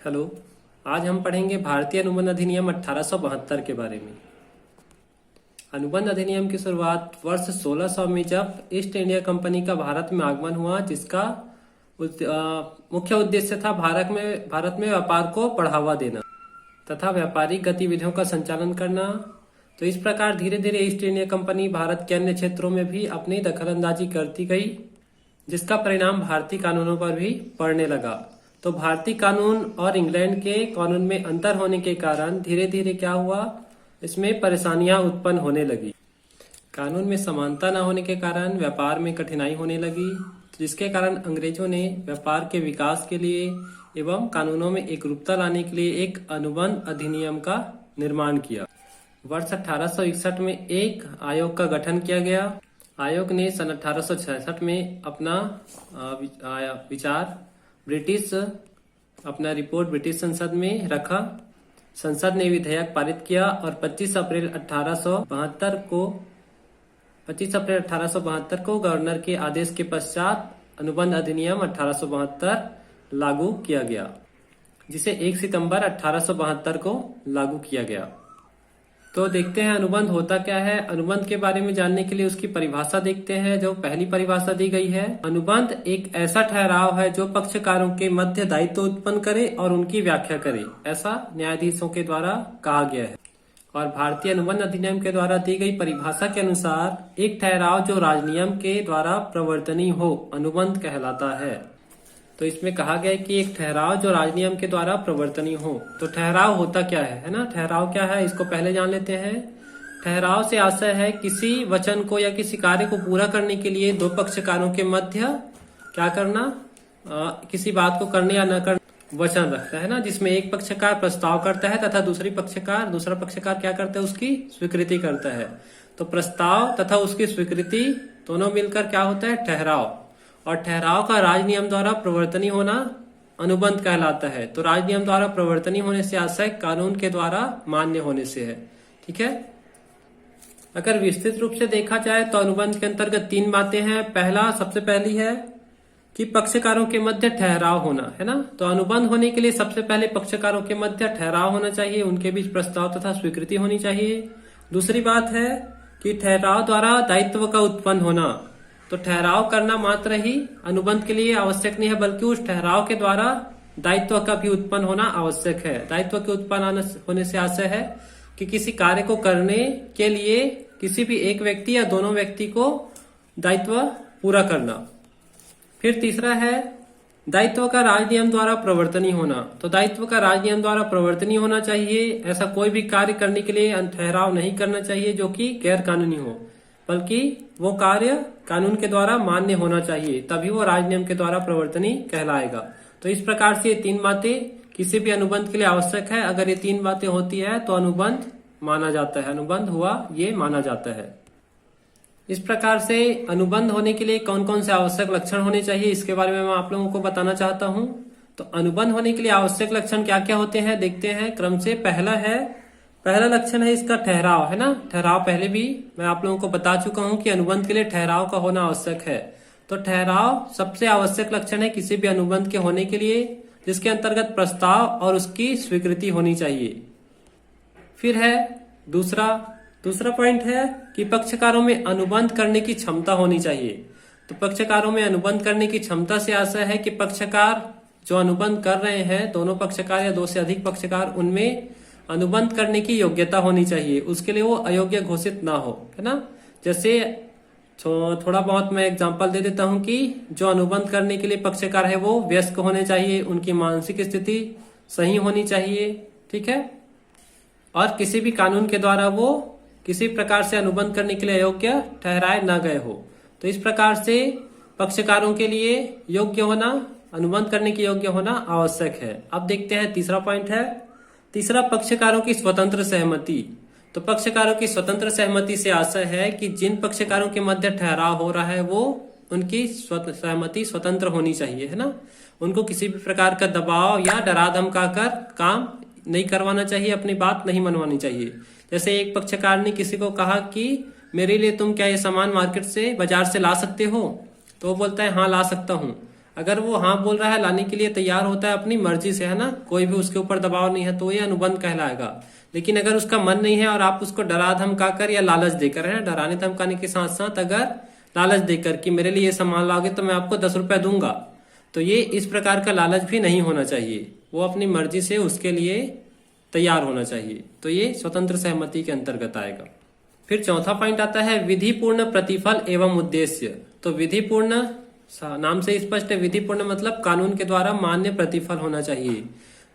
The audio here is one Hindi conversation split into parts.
हेलो। आज हम पढ़ेंगे भारतीय अनुबंध अधिनियम 1872 के बारे में। अनुबंध अधिनियम की शुरुआत वर्ष 1600 में जब ईस्ट इंडिया कंपनी का भारत में आगमन हुआ, जिसका मुख्य उद्देश्य था भारत में व्यापार को बढ़ावा देना तथा व्यापारिक गतिविधियों का संचालन करना। तो इस प्रकार धीरे धीरे ईस्ट इंडिया कंपनी भारत के अन्य क्षेत्रों में भी अपनी दखलंदाजी करती गई, जिसका परिणाम भारतीय कानूनों पर भी पड़ने लगा। तो भारतीय कानून और इंग्लैंड के कानून में अंतर होने के कारण धीरे धीरे क्या हुआ, इसमें परेशानियां उत्पन्न होने लगी। कानून में समानता न होने के कारण व्यापार में कठिनाई होने लगी, जिसके कारण अंग्रेजों ने व्यापार के विकास के लिए एवं कानूनों में एकरूपता लाने के लिए एक अनुबंध अधिनियम का निर्माण किया। वर्ष 1861 में एक आयोग का गठन किया गया। आयोग ने सन 1866 में अपना अपना रिपोर्ट ब्रिटिश संसद में रखा। संसद ने विधेयक पारित किया और 25 अप्रैल 1872 को गवर्नर के आदेश के पश्चात अनुबंध अधिनियम 1872 लागू किया गया, जिसे 1 सितंबर 1872 को लागू किया गया। तो देखते हैं अनुबंध होता क्या है। अनुबंध के बारे में जानने के लिए उसकी परिभाषा देखते हैं। जो पहली परिभाषा दी गई है, अनुबंध एक ऐसा ठहराव है जो पक्षकारों के मध्य दायित्व उत्पन्न करे और उनकी व्याख्या करे, ऐसा न्यायाधीशों के द्वारा कहा गया है। और भारतीय अनुबंध अधिनियम के द्वारा दी गई परिभाषा के अनुसार एक ठहराव जो राजनियम के द्वारा प्रवर्तनीय हो, अनुबंध कहलाता है। तो इसमें कहा गया है कि एक ठहराव जो राजनियम के द्वारा प्रवर्तनीय हो। तो ठहराव होता क्या है ना। ठहराव क्या है, इसको पहले जान लेते हैं। ठहराव से आशय है किसी वचन को या किसी कार्य को पूरा करने के लिए दो पक्षकारों के मध्य क्या करना, किसी बात को करने या न करने वचन रखता है ना, जिसमें एक पक्षकार प्रस्ताव करता है तथा दूसरा पक्षकार क्या करता है, उसकी स्वीकृति करता है। तो प्रस्ताव तथा उसकी स्वीकृति दोनों मिलकर क्या होता है, ठहराव। और ठहराव का राजनियम द्वारा प्रवर्तनीय होना अनुबंध कहलाता है। तो राजनियम द्वारा प्रवर्तनीय होने से आशय कानून के द्वारा मान्य होने से है। ठीक है। अगर विस्तृत रूप से देखा जाए तो अनुबंध के अंतर्गत 3 बातें हैं। सबसे पहली है कि पक्षकारों के मध्य ठहराव होना, है ना। तो अनुबंध होने के लिए सबसे पहले पक्षकारों के मध्य ठहराव होना चाहिए, उनके बीच प्रस्ताव तथा स्वीकृति होनी चाहिए। दूसरी बात है कि ठहराव द्वारा दायित्व का उत्पन्न होना। तो ठहराव करना मात्र ही अनुबंध के लिए आवश्यक नहीं है, बल्कि उस ठहराव के द्वारा दायित्व का भी उत्पन्न होना आवश्यक है। दायित्व के उत्पन्न होने से आशय है कि किसी कार्य को करने के लिए किसी भी एक व्यक्ति या दोनों व्यक्ति को दायित्व पूरा करना। फिर तीसरा है दायित्व का राजनियम द्वारा प्रवर्तनीय होना। तो दायित्व का राजनियम द्वारा प्रवर्तनीय होना चाहिए। ऐसा कोई भी कार्य करने के लिए ठहराव नहीं करना चाहिए जो कि गैर कानूनी हो, बल्कि वो कार्य कानून के द्वारा मान्य होना चाहिए, तभी वो राजनियम के द्वारा प्रवर्तनीय कहलाएगा। तो इस प्रकार से 3 बातें किसी भी अनुबंध के लिए आवश्यक है। अगर ये 3 बातें होती है तो अनुबंध माना जाता है, अनुबंध हुआ ये माना जाता है। इस प्रकार से अनुबंध होने के लिए कौन कौन से आवश्यक लक्षण होने चाहिए, इसके बारे में मैं आप लोगों को बताना चाहता हूँ। तो अनुबंध होने के लिए आवश्यक लक्षण क्या क्या होते हैं, देखते हैं क्रम से। पहला लक्षण है इसका ठहराव, है ना। ठहराव पहले भी मैं आप लोगों को बता चुका हूं कि अनुबंध के लिए ठहराव का होना आवश्यक है। तो ठहराव सबसे आवश्यक लक्षण है किसी भी अनुबंध के होने के लिए, जिसके अंतर्गत प्रस्ताव और उसकी स्वीकृति होनी चाहिए। फिर है दूसरा पॉइंट है कि पक्षकारों में अनुबंध करने की क्षमता होनी चाहिए। तो पक्षकारों में अनुबंध करने की क्षमता से आशय है कि पक्षकार जो अनुबंध कर रहे हैं, दोनों पक्षकार या 2 से अधिक पक्षकार, उनमें अनुबंध करने की योग्यता होनी चाहिए। उसके लिए वो अयोग्य घोषित ना हो, है ना। जैसे थोड़ा बहुत मैं एग्जांपल दे देता हूं कि जो अनुबंध करने के लिए पक्षकार है वो वयस्क होने चाहिए, उनकी मानसिक स्थिति सही होनी चाहिए। ठीक है। और किसी भी कानून के द्वारा वो किसी प्रकार से अनुबंध करने के लिए अयोग्य ठहराए न गए हो। तो इस प्रकार से पक्षकारों के लिए योग्य होना, अनुबंध करने की योग्य होना आवश्यक है। अब देखते हैं तीसरा पॉइंट है। तीसरा, पक्षकारों की स्वतंत्र सहमति। तो पक्षकारों की स्वतंत्र सहमति से आशय है कि जिन पक्षकारों के मध्य ठहराव हो रहा है वो उनकी सहमति स्वतंत्र होनी चाहिए, है ना। उनको किसी भी प्रकार का दबाव या डरा धमका कर काम नहीं करवाना चाहिए, अपनी बात नहीं मनवानी चाहिए। जैसे एक पक्षकार ने किसी को कहा कि मेरे लिए तुम क्या ये सामान मार्केट से, बाजार से ला सकते हो, तो वो बोलता है हाँ ला सकता हूँ। अगर वो हाँ बोल रहा है, लाने के लिए तैयार होता है अपनी मर्जी से, है ना, कोई भी उसके ऊपर दबाव नहीं है, तो ये अनुबंध कहलाएगा। लेकिन अगर उसका मन नहीं है और आप उसको डरा धमका कर या लालच देकर, है, डराने धमकाने के साथ साथ अगर लालच देकर कि मेरे लिए ये सामान लाओगे तो मैं आपको 10 रुपए दूंगा, तो ये इस प्रकार का लालच भी नहीं होना चाहिए। वो अपनी मर्जी से उसके लिए तैयार होना चाहिए, तो ये स्वतंत्र सहमति के अंतर्गत आएगा। फिर चौथा पॉइंट आता है विधिपूर्ण प्रतिफल एवं उद्देश्य। तो विधिपूर्ण नाम से स्पष्ट है, विधिपूर्ण मतलब कानून के द्वारा मान्य प्रतिफल होना चाहिए।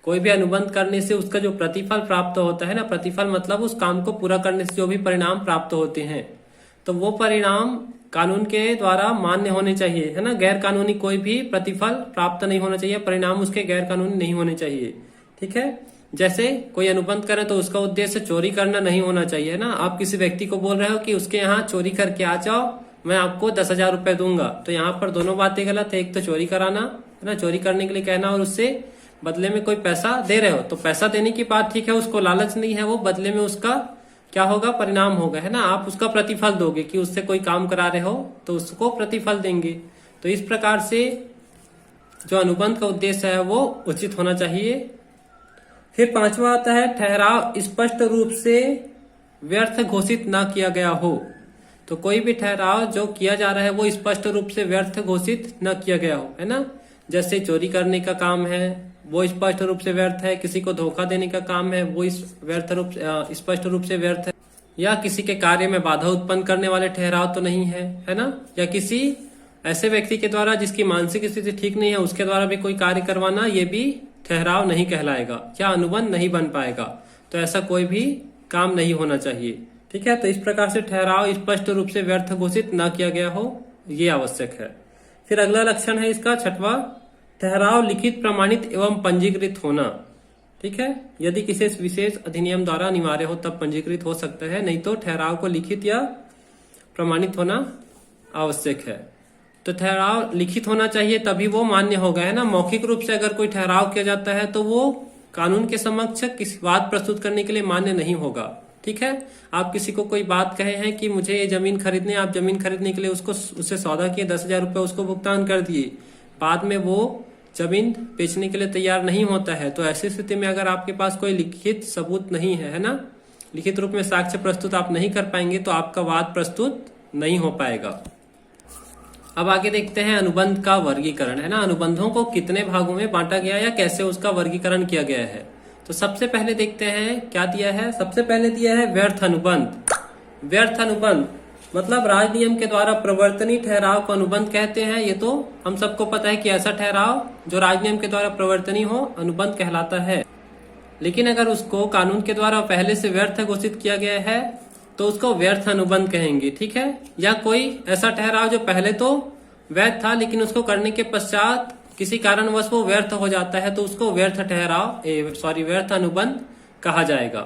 कोई भी अनुबंध करने से उसका जो प्रतिफल प्राप्त होता है ना, प्रतिफल मतलब उस काम को पूरा करने से जो भी परिणाम प्राप्त होते हैं, तो वो परिणाम कानून के द्वारा मान्य होने चाहिए, है ना। गैर कानूनी कोई भी प्रतिफल प्राप्त नहीं होना चाहिए, परिणाम उसके गैर कानूनी नहीं होने चाहिए, ठीक है। जैसे कोई अनुबंध करे तो उसका उद्देश्य चोरी करना नहीं होना चाहिए, है ना। आप किसी व्यक्ति को बोल रहे हो कि उसके यहाँ चोरी करके आ जाओ, मैं आपको 10,000 रुपए दूंगा, तो यहाँ पर दोनों बातें गलत है। एक तो चोरी कराना, है ना, चोरी करने के लिए कहना, और उससे बदले में कोई पैसा दे रहे हो, तो पैसा देने की बात ठीक है, उसको लालच नहीं है, वो बदले में उसका क्या होगा, परिणाम होगा, है ना। आप उसका प्रतिफल दोगे कि उससे कोई काम करा रहे हो तो उसको प्रतिफल देंगे। तो इस प्रकार से जो अनुबंध का उद्देश्य है वो उचित होना चाहिए। फिर पांचवा आता है ठहराव स्पष्ट रूप से व्यर्थ घोषित ना किया गया हो। तो कोई भी ठहराव जो किया जा रहा है वो स्पष्ट रूप से व्यर्थ घोषित न किया गया हो, है ना। जैसे चोरी करने का काम है वो स्पष्ट रूप से व्यर्थ है, किसी को धोखा देने का काम है वो स्पष्ट रूप से व्यर्थ है, या किसी के कार्य में बाधा उत्पन्न करने वाले ठहराव तो नहीं है, है ना। या किसी ऐसे व्यक्ति के द्वारा जिसकी मानसिक स्थिति ठीक नहीं है उसके द्वारा भी कोई कार्य करवाना, ये भी ठहराव नहीं कहलाएगा या अनुबंध नहीं बन पाएगा। तो ऐसा कोई भी काम नहीं होना चाहिए, ठीक है। तो इस प्रकार से ठहराव स्पष्ट रूप से व्यर्थ घोषित न किया गया हो, ये आवश्यक है। फिर अगला लक्षण है इसका छठवां, ठहराव लिखित प्रमाणित एवं पंजीकृत होना, ठीक है। यदि किसी विशेष अधिनियम द्वारा अनिवार्य हो तब पंजीकृत हो सकता है, नहीं तो ठहराव को लिखित या प्रमाणित होना आवश्यक है। तो ठहराव लिखित होना चाहिए तभी वो मान्य होगा, है ना। मौखिक रूप से अगर कोई ठहराव किया जाता है तो वो कानून के समक्ष किसी बात प्रस्तुत करने के लिए मान्य नहीं होगा, ठीक है। आप किसी को कोई बात कहे हैं कि मुझे ये जमीन खरीदनी, आप जमीन खरीदने के लिए उससे सौदा किए, 10,000 रुपए उसको भुगतान कर दिए, बाद में वो जमीन बेचने के लिए तैयार नहीं होता है, तो ऐसी स्थिति में अगर आपके पास कोई लिखित सबूत नहीं है ना, लिखित रूप में साक्ष्य प्रस्तुत आप नहीं कर पाएंगे, तो आपका वाद प्रस्तुत नहीं हो पाएगा। अब आगे देखते हैं अनुबंध का वर्गीकरण, है ना। अनुबंधों को कितने भागों में बांटा गया या कैसे उसका वर्गीकरण किया गया है। तो सबसे पहले देखते हैं क्या दिया है। सबसे पहले दिया है व्यर्थ अनुबंध। व्यर्थ अनुबंध मतलब राजनियम के द्वारा प्रवर्तनीय ठहराव को अनुबंध कहते हैं। ये तो हम सबको पता है कि ऐसा ठहराव जो राजनियम के द्वारा प्रवर्तनीय हो अनुबंध कहलाता है। लेकिन अगर उसको कानून के द्वारा पहले से व्यर्थ घोषित किया गया है तो उसको व्यर्थ अनुबंध कहेंगे, ठीक है। या कोई ऐसा ठहराव जो पहले तो वैध था लेकिन उसको करने के पश्चात किसी कारणवश वो व्यर्थ हो जाता है तो उसको व्यर्थ अनुबंध कहा जाएगा।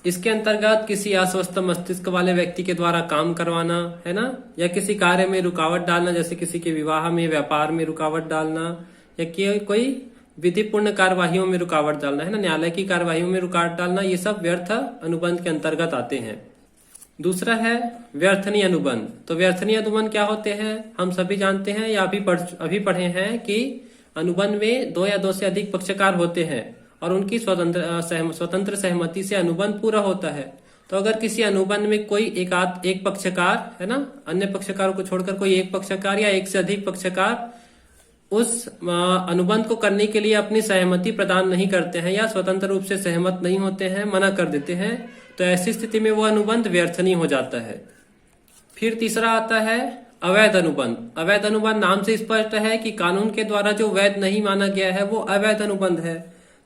इसके अंतर्गत किसी अस्वस्थ मस्तिष्क वाले व्यक्ति के द्वारा काम करवाना, है ना, या किसी कार्य में रुकावट डालना, जैसे किसी के विवाह में, व्यापार में रुकावट डालना, या कोई विधिपूर्ण कार्यवाहियों में रुकावट डालना, है ना, न्यायालय की कार्यवाहियों में रुकावट डालना, ये सब व्यर्थ अनुबंध के अंतर्गत आते हैं। दूसरा है व्यर्थनीय अनुबंध। तो व्यर्थनीय अनुबंध क्या होते हैं, हम सभी जानते हैं या अभी पढ़े हैं कि अनुबंध में 2 या 2 से अधिक पक्षकार होते हैं और उनकी स्वतंत्र सहमति से अनुबंध पूरा होता है। तो अगर किसी अनुबंध में कोई एक पक्षकार, है ना, अन्य पक्षकारों को छोड़कर कोई एक पक्षकार या एक से अधिक पक्षकार उस अनुबंध को करने के लिए अपनी सहमति प्रदान नहीं करते हैं या स्वतंत्र रूप से सहमत नहीं होते हैं, मना कर देते हैं, तो ऐसी स्थिति में वो अनुबंध व्यर्थनीय हो जाता है। फिर तीसरा आता है अवैध अनुबंध। अवैध अनुबंध नाम से स्पष्ट है कि कानून के द्वारा जो वैध नहीं माना गया है वो अवैध अनुबंध है।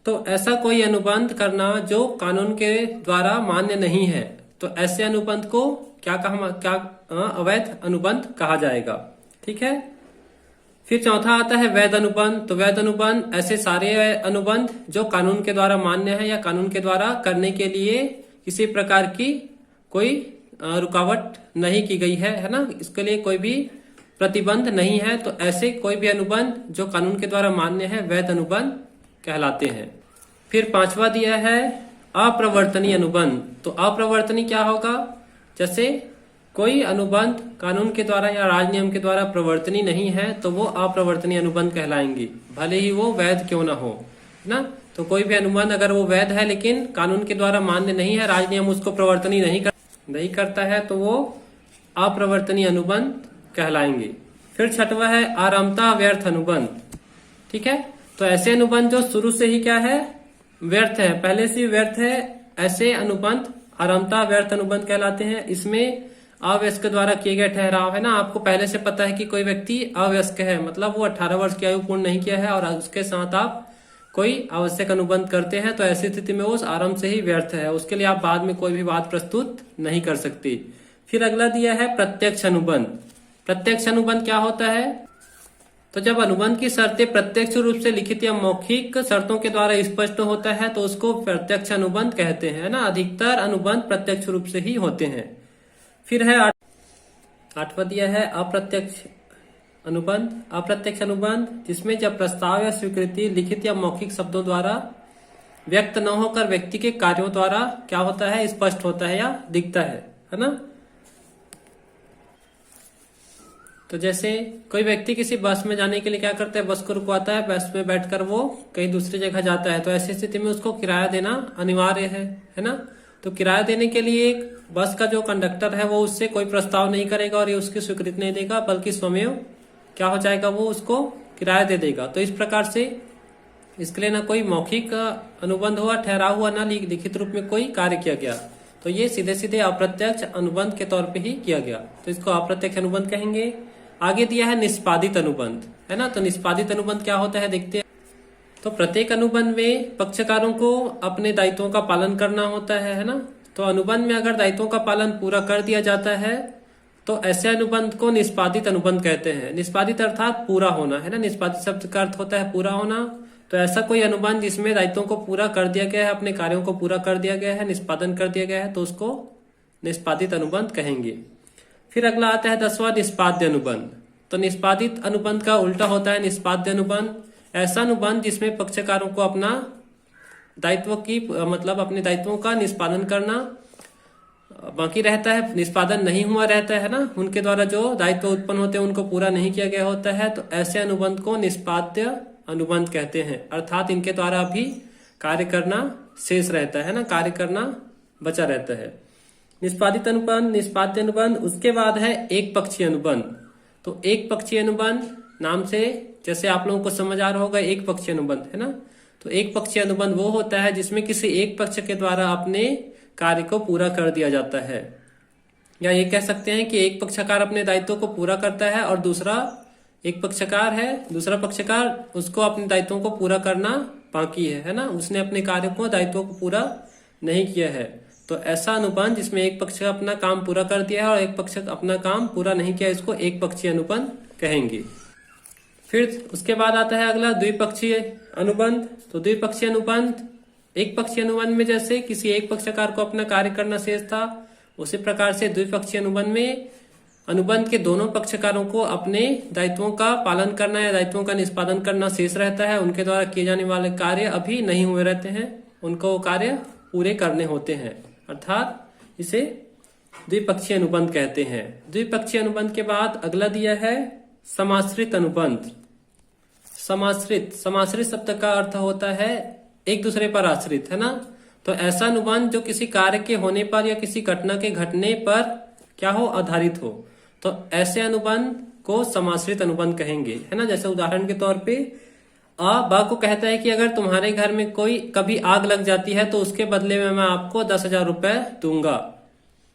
तो ऐसा कोई अनुबंध करना जो कानून के द्वारा मान्य नहीं है, तो ऐसे अनुबंध को अवैध अनुबंध कहा जाएगा, ठीक है। फिर चौथा आता है वैध अनुबंध। तो वैध अनुबंध ऐसे सारे अनुबंध जो कानून के द्वारा मान्य है या कानून के द्वारा करने के लिए किसी प्रकार की कोई रुकावट नहीं की गई है ना, इसके लिए कोई भी प्रतिबंध नहीं है, तो ऐसे कोई भी अनुबंध जो कानून के द्वारा मान्य है वैध अनुबंध कहलाते हैं। फिर पांचवा दिया है अप्रवर्तनीय अनुबंध। तो अप्रवर्तनीय क्या होगा, जैसे कोई अनुबंध कानून के द्वारा या राज नियम के द्वारा प्रवर्तनीय नहीं है तो वो अप्रवर्तनीय अनुबंध कहलाएंगी, भले ही वो वैध क्यों ना हो, है ना। तो कोई भी अनुबंध अगर वो वैध है लेकिन कानून के द्वारा मान्य नहीं है, राज नियम उसको प्रवर्तनीय नहीं करता है, तो वो अप्रवर्तनीय अनुबंध कहलाएंगे। फिर छठवा है आरामता व्यर्थ अनुबंध। ठीक है, तो ऐसे अनुबंध जो शुरू से ही क्या है, व्यर्थ है, पहले से व्यर्थ है, ऐसे अनुबंध आरामता व्यर्थ अनुबंध कहलाते हैं। इसमें अवयस्क द्वारा किए गए ठहराव है ना, आपको पहले से पता है कि कोई व्यक्ति अवयस्क है, मतलब वो 18 वर्ष की आयु पूर्ण नहीं किया है और उसके साथ आप कोई आवश्यक अनुबंध करते हैं, तो ऐसी स्थिति में वो आरंभ से ही व्यर्थ है, उसके लिए आप बाद में कोई भी बात प्रस्तुत नहीं कर सकती। फिर अगला दिया है प्रत्यक्ष अनुबंध। प्रत्यक्ष अनुबंध क्या होता है, तो जब अनुबंध की शर्तें प्रत्यक्ष रूप से लिखित या मौखिक शर्तों के द्वारा स्पष्ट होता है तो उसको प्रत्यक्ष अनुबंध कहते हैं ना। अधिकतर अनुबंध प्रत्यक्ष रूप से ही होते हैं। फिर है आठवां दिया है अप्रत्यक्ष अनुबंध। अप्रत्यक्ष अनुबंध जिसमें जब प्रस्ताव या स्वीकृति लिखित या मौखिक शब्दों द्वारा व्यक्त न होकर व्यक्ति के कार्यों द्वारा क्या होता है, स्पष्ट होता है या दिखता है ना। तो जैसे कोई व्यक्ति किसी बस में जाने के लिए क्या करता है, बस को रुकवाता है, बस में बैठकर वो कहीं दूसरी जगह जाता है, तो ऐसी स्थिति में उसको किराया देना अनिवार्य है ना। तो किराया देने के लिए एक बस का जो कंडक्टर है वो उससे कोई प्रस्ताव नहीं करेगा और ये उसकी स्वीकृति नहीं देगा, बल्कि स्वयं क्या हो जाएगा, वो उसको किराया दे देगा। तो इस प्रकार से इसके लिए ना कोई मौखिक अनुबंध हुआ, ठहराव हुआ, ना लिखित रूप में कोई कार्य किया गया, तो ये सीधे सीधे अप्रत्यक्ष अनुबंध के तौर पे ही किया गया, तो इसको अप्रत्यक्ष अनुबंध कहेंगे। आगे दिया है निष्पादित अनुबंध, है ना। तो निष्पादित अनुबंध क्या होता है देखते हैं। तो प्रत्येक अनुबंध में पक्षकारों को अपने दायित्वों का पालन करना होता है ना। तो अनुबंध में अगर दायित्वों का पालन पूरा कर दिया जाता है तो ऐसे अनुबंध को निष्पादित अनुबंध कहते हैं। निष्पादित अर्थात पूरा होना, है ना। निष्पादित शब्द का अर्थ होता है पूरा होना। तो ऐसा कोई अनुबंध जिसमें दायित्वों को पूरा कर दिया गया है, अपने कार्यों को पूरा कर दिया गया है, निष्पादन कर दिया गया है, तो उसको निष्पादित अनुबंध कहेंगे। फिर अगला आता है 10वां निष्पाद्य अनुबंध। तो निष्पादित अनुबंध का उल्टा होता है निष्पाद्य अनुबंध। ऐसा अनुबंध जिसमें पक्षकारों को अपना दायित्व की मतलब अपने दायित्वों का निष्पादन करना बाकी रहता है, निष्पादन नहीं हुआ रहता है ना, उनके द्वारा जो दायित्व उत्पन्न होते हैं उनको पूरा नहीं किया गया होता है, तो ऐसे अनुबंध को निष्पाद्य अनुबंध कहते हैं। अर्थात इनके द्वारा भी कार्य करना शेष रहता है ना, कार्य करना बचा रहता है। निष्पादित अनुबंध, निष्पाद्य अनुबंध। उसके बाद है एक पक्षीय अनुबंध। तो एक पक्षीय अनुबंध नाम से जैसे आप लोगों को समझ आ रहा होगा, एक पक्षीय अनुबंध, है ना। तो एक पक्षीय अनुबंध वो होता है जिसमें किसी एक पक्ष के द्वारा अपने कार्य को पूरा कर दिया जाता है, या ये कह सकते हैं कि एक पक्षकार अपने दायित्वों को पूरा करता है और दूसरा एक पक्षकार है, दूसरा पक्षकार उसको अपने दायित्वों को पूरा करना बाकी है ना, उसने अपने कार्य को दायित्वों को पूरा नहीं किया है। तो ऐसा अनुबंध जिसमें एक पक्ष अपना काम पूरा कर दिया है और एक पक्ष अपना काम पूरा नहीं किया, इसको एक पक्षीय अनुबंध कहेंगे। फिर उसके बाद आता है अगला द्विपक्षीय अनुबंध। तो द्विपक्षीय अनुबंध, एक पक्षीय अनुबंध में जैसे किसी एक पक्षकार को अपना कार्य करना शेष था, उसी प्रकार से द्विपक्षीय अनुबंध में अनुबंध के दोनों पक्षकारों को अपने दायित्वों का पालन करना या दायित्वों का निष्पादन करना शेष रहता है। उनके द्वारा किए जाने वाले कार्य अभी नहीं हुए रहते हैं, उनको कार्य पूरे करने होते हैं, अर्थात इसे द्विपक्षीय अनुबंध कहते हैं। द्विपक्षीय अनुबंध के बाद अगला दिया है समाश्रित अनुबंध। समाश्रित, समाश्रित शब्द का अर्थ होता है एक दूसरे पर आश्रित, है ना। तो ऐसा अनुबंध जो किसी कार्य के होने पर या किसी घटना के घटने पर क्या हो, आधारित हो, तो ऐसे अनुबंध को समाश्रित अनुबंध कहेंगे, है ना। जैसे उदाहरण के तौर पे बा को कहता है कि अगर तुम्हारे घर में कोई कभी आग लग जाती है तो उसके बदले में मैं आपको 10,000 रुपए दूंगा।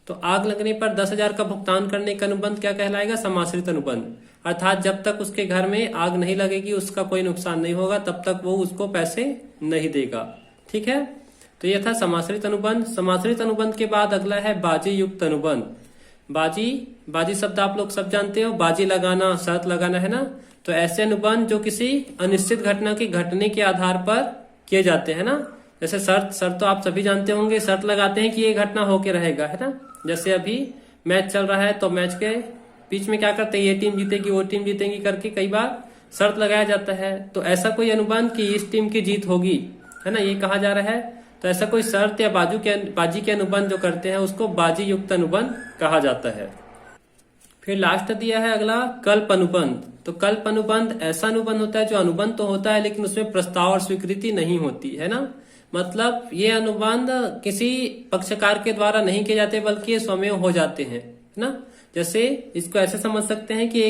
तो आग लगने पर 10,000 का भुगतान करने का अनुबंध क्या कहलाएगा, समाश्रित अनुबंध। अर्थात जब तक उसके घर में आग नहीं लगेगी, उसका कोई नुकसान नहीं होगा, तब तक वो उसको पैसे नहीं देगा। ठीक है, तो ये था समाश्रित अनुबंध। समाश्रित अनुबंध के बाद अगला है बाजी युक्त अनुबंध। बाजी, बाजी शब्द आप लोग सब जानते हो, बाजी लगाना, शर्त लगाना, है ना। तो ऐसे अनुबंध जो किसी अनिश्चित घटना के घटने के आधार पर किए जाते हैं ना। जैसे शर्त तो आप सभी जानते होंगे, शर्त लगाते हैं कि ये घटना होके रहेगा, है ना। जैसे अभी मैच चल रहा है तो मैच के बीच में क्या करते हैं, ये टीम जीतेगी वो टीम जीतेगी करके कई बार शर्त लगाया जाता है। तो ऐसा कोई अनुबंध कि इस टीम की जीत होगी, है ना, ये कहा जा रहा है। तो ऐसा कोई शर्त या बाजी के अनुबंध जो करते हैं उसको बाजी युक्त अनुबंध कहा जाता है। फिर लास्ट दिया है अगला कल्प अनुबंध। तो कल्प अनुबंध ऐसा अनुबंध होता है जो अनुबंध तो होता है लेकिन उसमें प्रस्ताव और स्वीकृति नहीं होती है ना। मतलब ये अनुबंध किसी पक्षकार के द्वारा नहीं किए जाते बल्कि ये स्वयं हो जाते हैं, है ना। जैसे इसको ऐसे समझ सकते हैं कि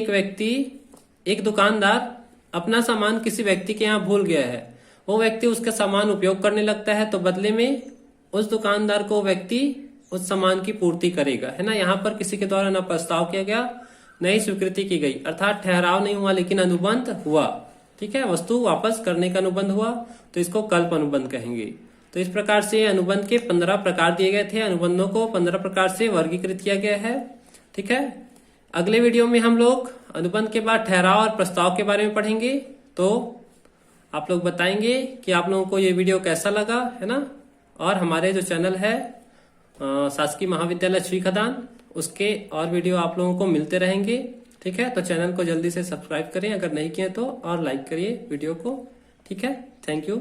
एक दुकानदार अपना सामान किसी व्यक्ति के यहाँ भूल गया है, वो व्यक्ति उसका सामान उपयोग करने लगता है तो बदले में उस दुकानदार को व्यक्ति उस सामान की पूर्ति करेगा, है ना। यहाँ पर किसी के द्वारा न प्रस्ताव किया गया न ही स्वीकृति की गई, अर्थात ठहराव नहीं हुआ लेकिन अनुबंध हुआ। ठीक है, वस्तु वापस करने का अनुबंध हुआ तो इसको कल्प अनुबंध कहेंगे। तो इस प्रकार से अनुबंध के 15 प्रकार दिए गए थे। अनुबंधों को 15 प्रकार से वर्गीकृत किया गया है। ठीक है, अगले वीडियो में हम लोग अनुबंध के बाद ठहराव और प्रस्ताव के बारे में पढ़ेंगे। तो आप लोग बताएंगे कि आप लोगों को ये वीडियो कैसा लगा, है ना। और हमारे जो चैनल है शासकीय महाविद्यालय श्री खदान, उसके और वीडियो आप लोगों को मिलते रहेंगे। ठीक है, तो चैनल को जल्दी से सब्सक्राइब करें अगर नहीं किए तो, और लाइक करिए वीडियो को। ठीक है, थैंक यू।